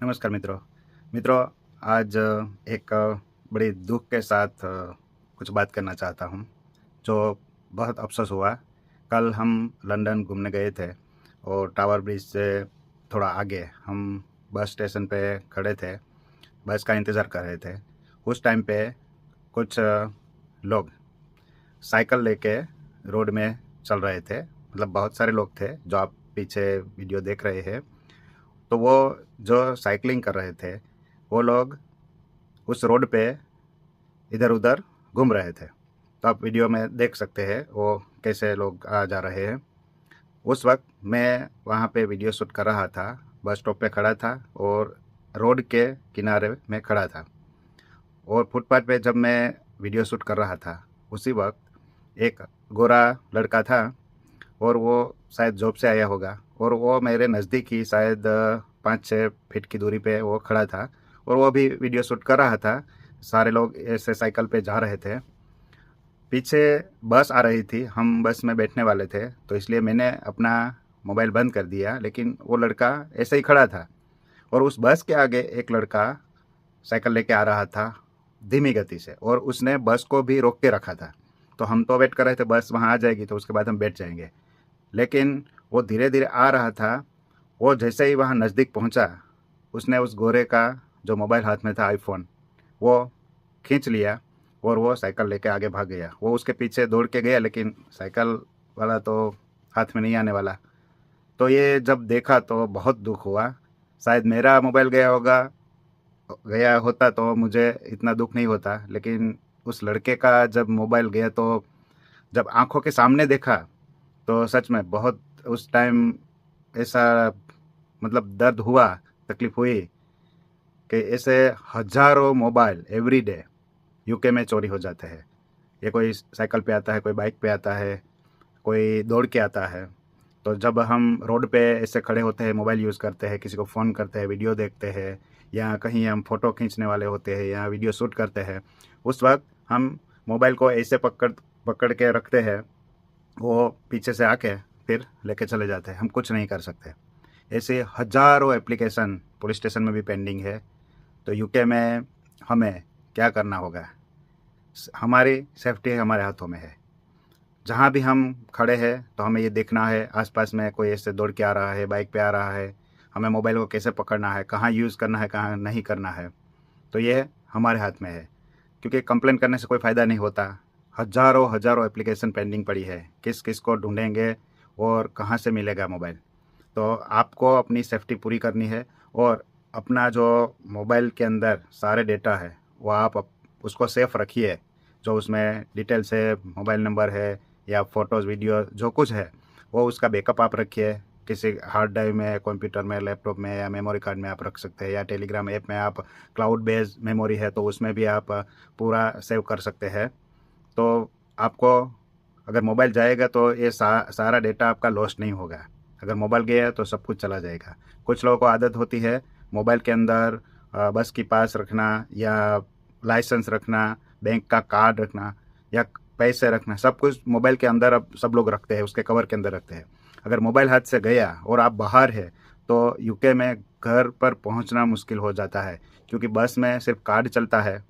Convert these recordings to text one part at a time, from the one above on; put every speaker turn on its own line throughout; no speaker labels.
नमस्कार मित्रों। मित्रों, आज एक बड़ी दुख के साथ कुछ बात करना चाहता हूँ, जो बहुत अफ़सोस हुआ। कल हम लंदन घूमने गए थे और टावर ब्रिज से थोड़ा आगे हम बस स्टेशन पे खड़े थे, बस का इंतज़ार कर रहे थे। उस टाइम पे कुछ लोग साइकिल लेके रोड में चल रहे थे, मतलब बहुत सारे लोग थे, जो आप पीछे वीडियो देख रहे हैं। तो वो जो साइकिलिंग कर रहे थे, वो लोग उस रोड पे इधर-उधर घूम रहे थे। तो आप वीडियो में देख सकते हैं वो कैसे लोग आ जा रहे हैं। उस वक़्त मैं वहाँ पे वीडियो शूट कर रहा था, बस स्टॉप पे खड़ा था और रोड के किनारे में खड़ा था। और फुटपाथ पे जब मैं वीडियो शूट कर रहा था, उसी वक़्त एक गोरा लड़का था और वो शायद जॉब से आया होगा और वो मेरे नज़दीक ही शायद 5-6 फीट की दूरी पे वो खड़ा था और वो भी वीडियो शूट कर रहा था। सारे लोग ऐसे साइकिल पे जा रहे थे। पीछे बस आ रही थी, हम बस में बैठने वाले थे, तो इसलिए मैंने अपना मोबाइल बंद कर दिया, लेकिन वो लड़का ऐसे ही खड़ा था और उस बस के आगे एक लड़का साइकिल लेके आ रहा था धीमी गति से और उसने बस को भी रोक के रखा था। तो हम तो वेट कर रहे थे बस वहाँ आ जाएगी तो उसके बाद हम बैठ जाएंगे। लेकिन वो धीरे-धीरे आ रहा था। वो जैसे ही वहाँ नज़दीक पहुँचा, उसने उस गोरे का जो मोबाइल हाथ में था आईफ़ोन, वो खींच लिया और वो साइकिल लेके आगे भाग गया। वो उसके पीछे दौड़ के गया, लेकिन साइकिल वाला तो हाथ में नहीं आने वाला। तो ये जब देखा तो बहुत दुःख हुआ। शायद मेरा मोबाइल गया होता तो मुझे इतना दुःख नहीं होता, लेकिन उस लड़के का जब मोबाइल गया तो जब आँखों के सामने देखा, तो सच में बहुत उस टाइम ऐसा मतलब दर्द हुआ, तकलीफ़ हुई कि ऐसे हज़ारों मोबाइल एवरी डे यूके में चोरी हो जाते हैं। ये कोई साइकिल पे आता है, कोई बाइक पे आता है, कोई दौड़ के आता है। तो जब हम रोड पे ऐसे खड़े होते हैं, मोबाइल यूज़ करते हैं, किसी को फ़ोन करते हैं, वीडियो देखते हैं या कहीं हम फ़ोटो खींचने वाले होते हैं या वीडियो शूट करते हैं, उस वक़्त हम मोबाइल को ऐसे पकड़ पकड़ के रखते हैं, वो पीछे से आके फिर लेके चले जाते हैं। हम कुछ नहीं कर सकते। ऐसे हज़ारों एप्लीकेशन पुलिस स्टेशन में भी पेंडिंग है। तो यूके में हमें क्या करना होगा? हमारी सेफ्टी हमारे हाथों में है। जहाँ भी हम खड़े हैं तो हमें ये देखना है आसपास में कोई ऐसे दौड़ के आ रहा है, बाइक पे आ रहा है, हमें मोबाइल को कैसे पकड़ना है, कहाँ यूज़ करना है, कहाँ नहीं करना है। तो ये हमारे हाथ में है, क्योंकि कंप्लेंट करने से कोई फ़ायदा नहीं होता। हज़ारों हज़ारों एप्लीकेशन पेंडिंग पड़ी है, किस किस को ढूंढेंगे और कहाँ से मिलेगा मोबाइल। तो आपको अपनी सेफ्टी पूरी करनी है और अपना जो मोबाइल के अंदर सारे डेटा है, वो आप उसको सेफ रखिए। जो उसमें डिटेल्स है, मोबाइल नंबर है या फ़ोटोज़, वीडियो जो कुछ है, वो उसका बैकअप आप रखिए। किसी हार्ड ड्राइव में, कंप्यूटर में, लैपटॉप में या मेमोरी कार्ड में आप रख सकते हैं, या टेलीग्राम ऐप में आप क्लाउड बेस्ड मेमोरी है तो उसमें भी आप पूरा सेव कर सकते हैं। तो आपको अगर मोबाइल जाएगा तो ये सारा डेटा आपका लॉस्ट नहीं होगा। अगर मोबाइल गया तो सब कुछ चला जाएगा। कुछ लोगों को आदत होती है मोबाइल के अंदर बस के पास रखना या लाइसेंस रखना, बैंक का कार्ड रखना या पैसे रखना, सब कुछ मोबाइल के अंदर अब सब लोग रखते हैं, उसके कवर के अंदर रखते हैं। अगर मोबाइल हाथ से गया और आप बाहर है तो यूके में घर पर पहुंचना मुश्किल हो जाता है, क्योंकि बस में सिर्फ कार्ड चलता है,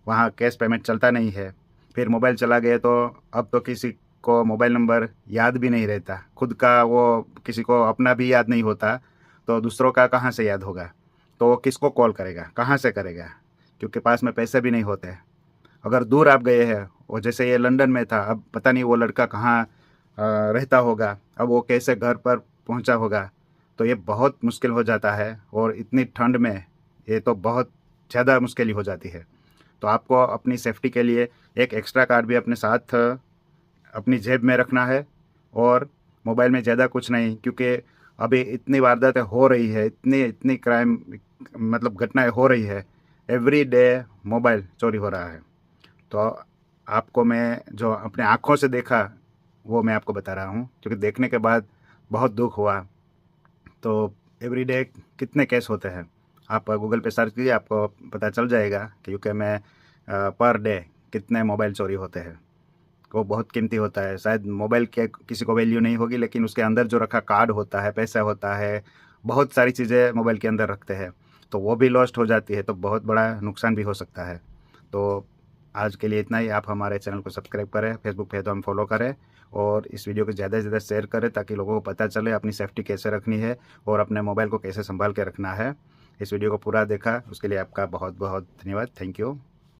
वहाँ कैश पेमेंट चलता नहीं है। फिर मोबाइल चला गया तो अब तो किसी को मोबाइल नंबर याद भी नहीं रहता, खुद का वो किसी को अपना भी याद नहीं होता, तो दूसरों का कहाँ से याद होगा। तो वो किसको कॉल करेगा, कहाँ से करेगा, क्योंकि पास में पैसे भी नहीं होते। अगर दूर आप गए हैं, वो जैसे ये लंदन में था, अब पता नहीं वो लड़का कहाँ रहता होगा, अब वो कैसे घर पर पहुँचा होगा। तो ये बहुत मुश्किल हो जाता है और इतनी ठंड में ये तो बहुत ज़्यादा मुश्किल ही हो जाती है। तो आपको अपनी सेफ्टी के लिए एक एक्स्ट्रा कार्ड भी अपने साथ अपनी जेब में रखना है और मोबाइल में ज़्यादा कुछ नहीं, क्योंकि अभी इतनी वारदातें हो रही है, इतनी इतनी क्राइम मतलब घटनाएं हो रही है, एवरी डे मोबाइल चोरी हो रहा है। तो आपको मैं जो अपने आँखों से देखा वो मैं आपको बता रहा हूँ, क्योंकि देखने के बाद बहुत दुख हुआ। तो एवरीडे कितने केस होते हैं, आप गूगल पे सर्च कीजिए, आपको पता चल जाएगा कि यूके में पर डे कितने मोबाइल चोरी होते हैं। वो बहुत कीमती होता है, शायद मोबाइल के किसी को वैल्यू नहीं होगी, लेकिन उसके अंदर जो रखा कार्ड होता है, पैसा होता है, बहुत सारी चीज़ें मोबाइल के अंदर रखते हैं। तो वो भी लॉस्ट हो जाती है, तो बहुत बड़ा नुकसान भी हो सकता है। तो आज के लिए इतना ही। आप हमारे चैनल को सब्सक्राइब करें, फेसबुक पे तो हम फॉलो करें, और इस वीडियो को ज़्यादा से ज़्यादा शेयर करें ताकि लोगों को पता चले अपनी सेफ्टी कैसे रखनी है और अपने मोबाइल को कैसे संभाल के रखना है। इस वीडियो को पूरा देखा उसके लिए आपका बहुत बहुत धन्यवाद। Thank you.